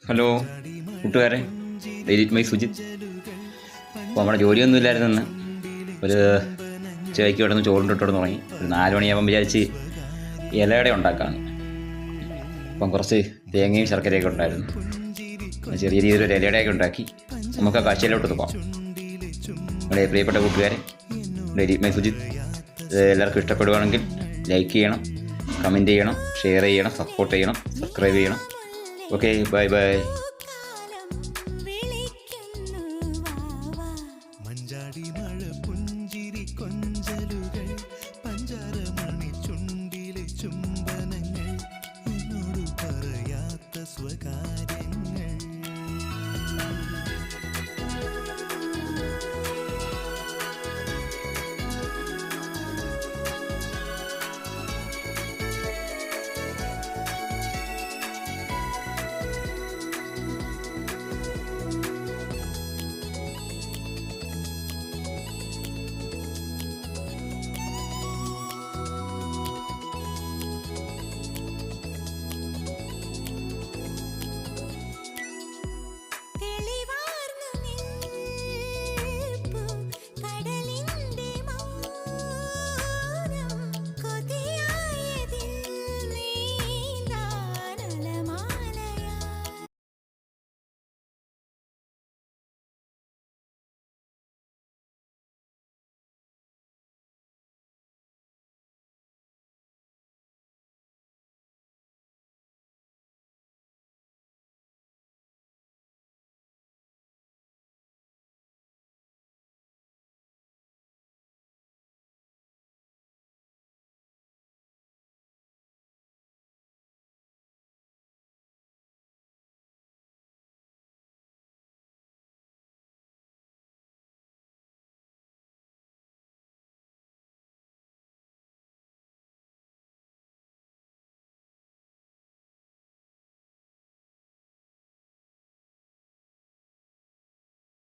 Hello കൂട്ടുകാരെ, edit my Sujith. അപ്പോൾ നമ്മുടെ ജോലിയൊന്നും ഇല്ലായിരുന്നെന്ന് ഒരു ചേക്ക് കിടന്ന് ചോറിട്ടിട്ട് തുടങ്ങി. ഒരു 4 മണിയാകുമ്പം വിചാരിച്ച് ഇലയുടെ ഉണ്ടാക്കാണ്. അപ്പം കുറച്ച് തേങ്ങയും ശർക്കരയൊക്കെ ഉണ്ടായിരുന്നു. ചെറിയ രീതിയിലൊരു ഇലയുടെയൊക്കെ ഉണ്ടാക്കി നമുക്ക് ആ കാഴ്ചയിലോട്ട് പോകാം. നമ്മുടെ പ്രിയപ്പെട്ട കൂട്ടുകാരെ, എഡിറ്റ് മൈ സുജിത്ത് എല്ലാവർക്കും ഇഷ്ടപ്പെടുകയാണെങ്കിൽ ലൈക്ക് ചെയ്യണം, കമൻറ്റ് ചെയ്യണം, ഷെയർ ചെയ്യണം, സപ്പോർട്ട് ചെയ്യണം, സബ്സ്ക്രൈബ് ചെയ്യണം. Okay, bye bye.